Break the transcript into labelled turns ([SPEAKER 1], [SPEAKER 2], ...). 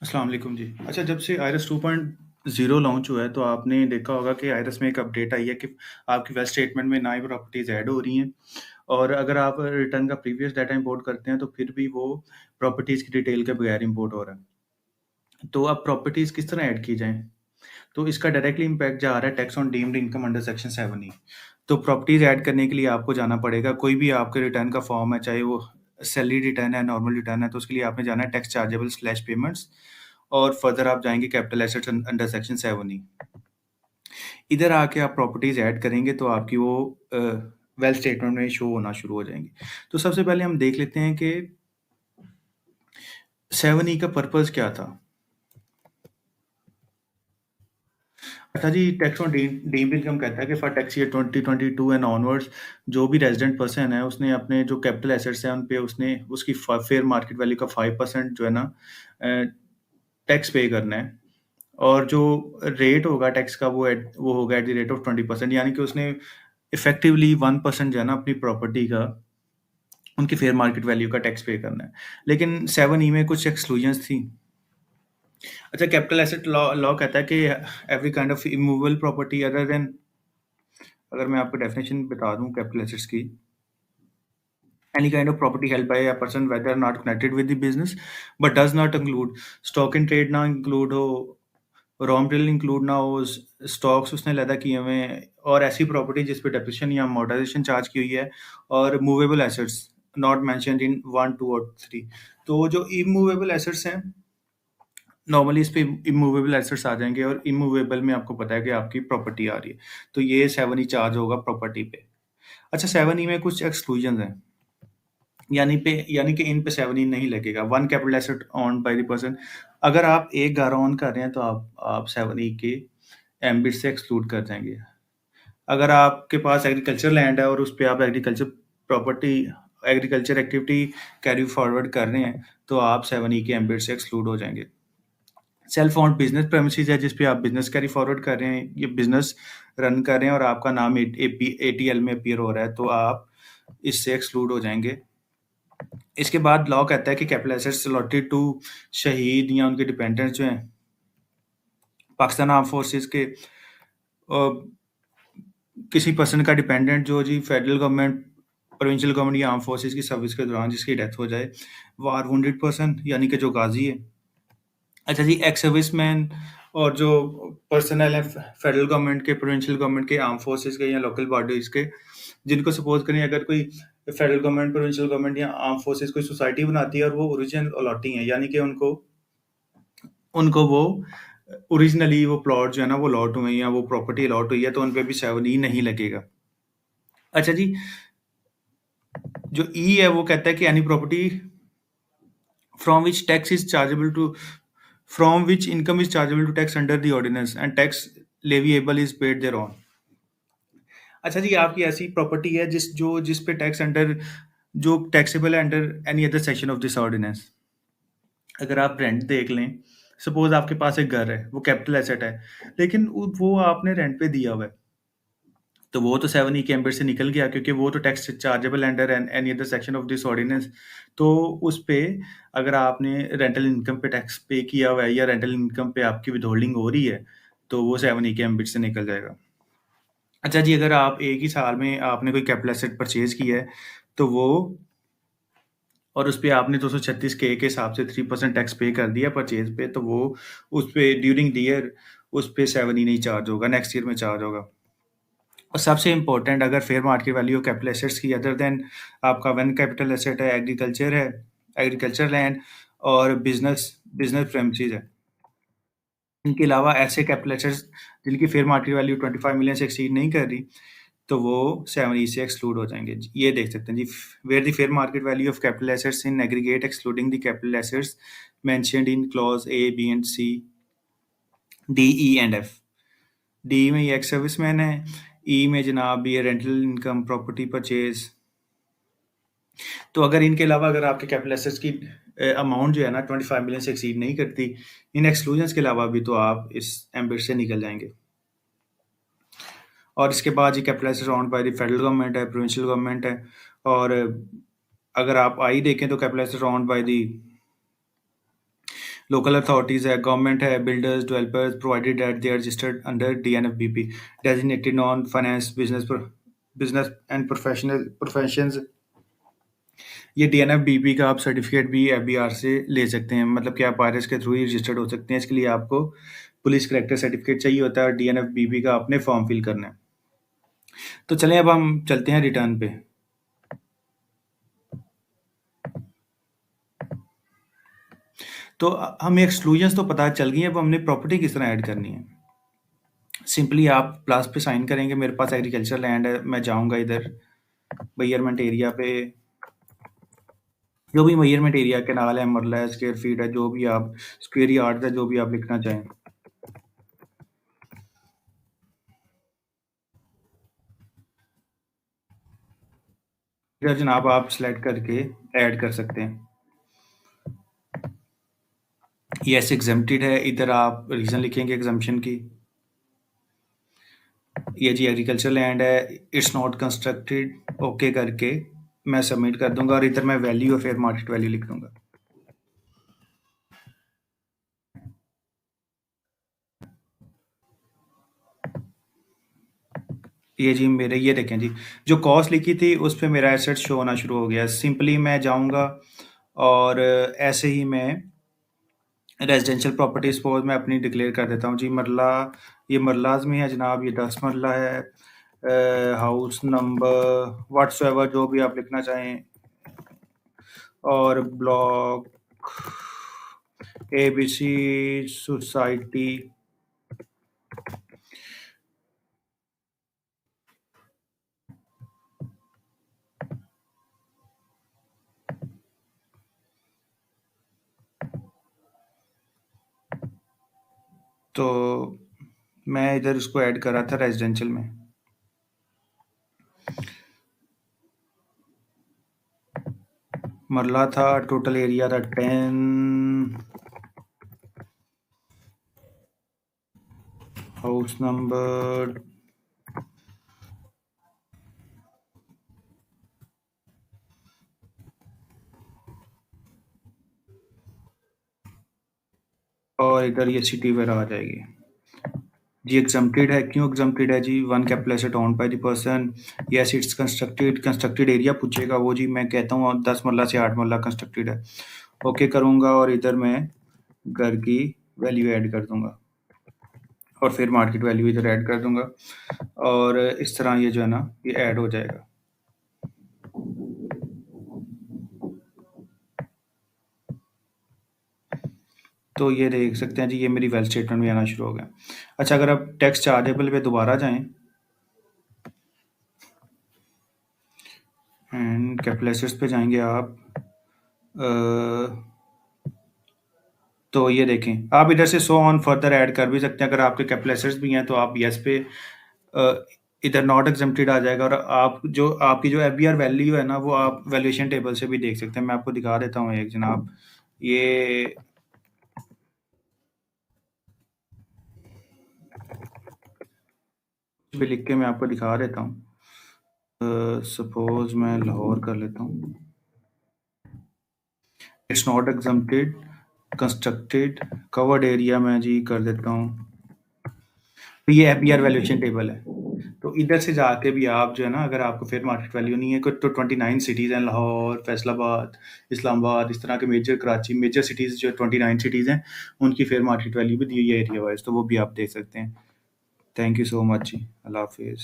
[SPEAKER 1] अस्सलाम वालेकुम जी। अच्छा, जब से आईरिस 2.0 लॉन्च हुआ है तो आपने देखा होगा कि आईरिस में एक अपडेट आई है कि आपकी वेल्थ स्टेटमेंट में नई प्रॉपर्टीज़ ऐड हो रही हैं और अगर आप रिटर्न का प्रीवियस डाटा इंपोर्ट करते हैं तो फिर भी वो प्रॉपर्टीज़ की डिटेल के बगैर इंपोर्ट हो रहा है। तो अब प्रॉपर्टीज़ किस तरह ऐड की जाएँ? तो इसका डायरेक्टली इम्पैक्ट जा रहा है tax on deemed income under section 7E। तो प्रॉपर्टीज़ ऐड करने के लिए आपको जाना पड़ेगा, कोई भी आपके रिटर्न का फॉर्म है, चाहे वो सैलरी रिटर्न है, नॉर्मल रिटर्न है, तो उसके लिए आपने जाना है टैक्स चार्जेबल स्लैश पेमेंट्स और फर्दर आप जाएँगे capital assets under section 7E। इधर आके आप प्रॉपर्टीज़ ऐड करेंगे तो आपकी वो वेल्थ स्टेटमेंट में शो होना शुरू हो जाएँगी। तो सबसे पहले हम देख लेते हैं कि 7E का पर्पज़ क्या था? अच्छा जी, टैक्स ऑन डीम्ड इनकम कहता है कि for tax year 2022 and onwards जो भी रेज़िडेंट पर्सन है, उसने अपने जो कैपिटल एसेट्स हैं, उन पे उसने उसकी फेयर मार्केट वैल्यू का 5% जो है ना अ, टैक्स पे करना है और जो रेट होगा टैक्स का वो होगा एट द रेट ऑफ 20%, यानी कि उसने इफेक्टिवली 1% जो है ना अपनी प्रॉपर्टी का उनकी फेयर मार्केट वैल्यू का टैक्स पे करना है। लेकिन 7E में कुछ एक्सक्लूजन्स थी। अच्छा, कैपिटल एसेट लॉ लॉ कहता है कि every kind of immovable property other than, अगर मैं आपको डेफिनेशन बता दूं कैपिटल एसेट्स की, any kind of property held by a person whether not connected with the business but does not include stock in trade, ना include हो, raw material include ना हो, स्टॉक्स उसने लैदा किए हुए हैं और ऐसी प्रॉपर्टी जिस पे डेप्रिसिएशन या अमोर्टाइजेशन चार्ज की हुई है और movable assets not mentioned in 1, 2 और 3। तो जो इमूवेबल एसेट्स हैं, नॉर्मली इस पे इमूवेबल एसेट्स आ जाएंगे और इमूवेबल में आपको पता है कि आपकी प्रॉपर्टी आ रही है, तो ये 7E चार्ज होगा प्रॉपर्टी पे। अच्छा, 7E में कुछ एक्सक्लूजन हैं, यानी कि इन पे 7E नहीं लगेगा। One capital asset owned by the person, अगर आप एक घर ओन कर रहे हैं तो आप 7E के एम्बिट से एक्सक्लूड कर जाएंगे। अगर आपके पास एग्रीकल्चर लैंड है और उस पे आप एग्रीकल्चर एक्टिविटी कैरी फॉरवर्ड कर रहे हैं तो आप 7E के एम्बिट से एक्सक्लूड हो जाएंगे। सेल्फ ओन्ड बिजनेस प्रेमिसेस है जिस पे आप बिजनेस कैरी फॉरवर्ड कर रहे हैं, ये बिजनेस रन कर रहे हैं और आपका नाम ATL में अपीयर हो रहा है, तो आप इससे एक्सक्लूड हो जाएंगे। इसके बाद लॉ कहता है कि कैपिटल एसेट्स अलॉटेड टू शहीद या उनके डिपेंडेंट्स जो हैं पाकिस्तान आर्म फोर्सेस के, किसी पर्सन का डिपेंडेंट जो जी फेडरल गवर्नमेंट, प्रोविंशियल गवर्नमेंट या आर्म फोर्सेस की सर्विस के दौरान जिसकी डेथ हो जाए, वार वुंडेड पर्सन यानी कि जो गाजी है। अच्छा जी, एक्स सर्विसमैन और जो पर्सनल है फेडरल गवर्नमेंट के, प्रोविंशियल गवर्नमेंट के, आर्म फोर्सेस के या लोकल बॉडीज के, जिनको सपोज करें अगर कोई फेडरल गवर्नमेंट, प्रोविंशियल गवर्नमेंट या आर्म फोर्सेस कोई सोसाइटी बनाती है और वो ओरिजिनल अलॉटी है, यानी कि उनको उनको वो ओरिजिनली वो प्लॉट जो है ना वो अलॉट हुए हैं या वो प्रॉपर्टी अलॉट हुई है, तो उन पे भी 7E नहीं लगेगा। अच्छा जी, जो ई है वो कहता है कि any property from which tax is chargeable to from which income is chargeable to tax under the ordinance and tax leviable is paid thereon. अच्छा जी, आपकी ऐसी प्रॉपर्टी है जिस पे टैक्स अंडर जो टैक्सेबल है under any other section of this ordinance. अगर आप रेंट देख लें, सपोज आपके पास एक घर है, वो कैपिटल एसेट है, लेकिन वो आपने रेंट पे दिया हुआ है, तो वो तो 7E के एम्बिट से निकल गया क्योंकि वो तो tax chargeable under any other section of this ordinance. तो उस पे अगर आपने रेंटल इनकम पे टैक्स पे किया हुआ है या रेंटल इनकम पे आपकी विथहोल्डिंग हो रही है, तो वो 7E के एम्बिट से निकल जाएगा। अच्छा जी, अगर आप एक ही साल में आपने कोई कैपिटल एसेट परचेज किया है, तो वो और उस पे आपने 236 के हिसाब से 3% टैक्स पे कर दिया परचेज पे, तो वो उस पे ड्यूरिंग द ईयर उस पे 7E नहीं चार्ज होगा, नेक्स्ट ईयर में चार्ज होगा। और सबसे इम्पोर्टेंट, अगर fair market value capital assets की अदर देन आपका वन कैपिटल एसेट है, एग्रीकल्चर लैंड और बिजनेस प्रेमिसेस है। इनके अलावा ऐसे कैपिटल एसेट्स जिनकी फेयर मार्केट वैल्यू 25 मिलियन से एक्सीड नहीं कर रही, तो वो 7E से एक्सक्लूड हो जाएंगे। ये देख सकते हैं जी, where the fair market value of capital assets in aggregate excluding the capital assets mentioned in clause A, B and C, D, E and F। D में ये एक्स सर्विसमैन है, ई में जनाब ये रेंटल इनकम, प्रॉपर्टी परचेज। तो अगर इनके अलावा अगर आपके कैपिटल एसेट्स की अमाउंट जो है ना 25 मिलियन से एक्सीड नहीं करती, इन एक्सक्लूजन्स के अलावा भी, तो आप इस एम्बिट से निकल जाएंगे। और इसके बाद ये capital assets owned by the federal government है, प्रोविंशियल गवर्नमेंट है, और अगर आप आई देखें तो capital assets owned by the local authorities है, गवर्नमेंट है, builders, developers provided that they are registered under DNFBP, designated non finance business and professions. ये डीएनएफबीपी का आप सर्टिफिकेट भी एफबीआर से ले सकते हैं, मतलब कि आप आईआरएस के थ्रू ही रजिस्टर्ड हो सकते हैं। इसके लिए आपको पुलिस करेक्टर सर्टिफिकेट चाहिए होता है और डीएनएफबीपी का आपने फॉर्म फिल करना है। तो चलें अब हम चलते हैं रिटर्न पे। तो हमें एक्सक्लूजन्स तो पता चल गई है, अब हमने प्रॉपर्टी किस तरह ऐड करनी है। सिंपली आप प्लस पे साइन करेंगे, मेरे पास एग्रीकल्चर लैंड है, मैं जाऊंगा इधर मेजरमेंट एरिया पे, जो भी मेजरमेंट एरिया कैनाल है, मरला है, स्क्वायर फीट है, जो भी आप स्क्वायर यार्ड है, जो भी आप लिखना चाहें। इधर जनाब आप सेलेक्ट करके ऐड कर सकते हैं। यस एग्जेम्प्टेड है, इधर आप रीज़न लिखेंगे एग्जम्पशन की। ये जी एग्रीकल्चर लैंड है, इट्स नॉट कंस्ट्रक्टेड, ओके करके मैं सबमिट कर दूंगा और इधर मैं वैल्यू और फेयर मार्केट वैल्यू लिख दूंगा। ये जी मेरे ये देखें जी, जो कॉस्ट लिखी थी उस पे मेरा एसेट शो होना शुरू हो गया। सिंपली मैं जाऊंगा और ऐसे ही मैं रेजिडेंशियल प्रॉपर्टी सपोज मैं अपनी डिक्लेयर कर देता हूँ जी मरला, ये मरलाज में है जनाब, ये 10 मरला है, हाउस नंबर व्हाट्सएवर जो भी आप लिखना चाहें, और ब्लॉक एबीसी सोसाइटी। तो मैं इधर उसको ऐड कर रहा था रेजिडेंशियल में। मरला था, टोटल एरिया था 10, हाउस नंबर और इधर ये सिटी वगैरह आ जाएगी जी। एग्जम्प्टेड है, क्यों एग्जम्प्टेड है जी? One capital asset owned by the person, yes it's constructed, constructed area पूछेगा वो जी, मैं कहता हूँ 10 मरला से 8 मरला कंस्ट्रक्टेड है, ओके करूँगा और इधर मैं घर की वैल्यू ऐड कर दूंगा और फिर मार्केट वैल्यू इधर ऐड कर दूंगा और इस तरह ये जो है ना ये ऐड हो जाएगा। तो ये देख सकते हैं जी, ये मेरी वेल्थ स्टेटमेंट में आना शुरू हो गया। अच्छा, अगर आप टैक्स चार्जेबल पे दोबारा जाएं एंड कैपिटल एसेट्स पे जाएंगे आप, तो ये देखें आप इधर से सो ऑन फर्दर ऐड कर भी सकते हैं। अगर आपके कैपिटल एसेट्स भी हैं तो आप यस पे, इधर नॉट एग्जम्प्टेड आ जाएगा और आप जो आपकी जो एफबीआर वैल्यू है ना वो आप वैल्यूएशन टेबल से भी देख सकते हैं। मैं आपको दिखा देता हूँ एक जनाब, ये भी लिख के मैं आपको दिखा देता हूँ। सपोज मैं लाहौर कर लेता हूँ, it's not exempted, constructed, covered area मैं जी कर देता हूँ। तो ये एफबीआर वैल्यूएशन टेबल है। तो इधर से जाके भी आप जो है ना, अगर आपको फेयर मार्केट वैल्यू नहीं है तो 29 सिटीज़ हैं, लाहौर, फैसलाबाद, इस्लामाबाद, इस तरह के मेजर, कराची, मेजर सिटीज़ जो 29 सिटीज़ हैं उनकी फेयर मार्केट वैल्यू भी दी हुई है एरिया वाइज, तो वो भी आप देख सकते हैं। थैंक यू सो मच जी, अल्लाह हाफिज़।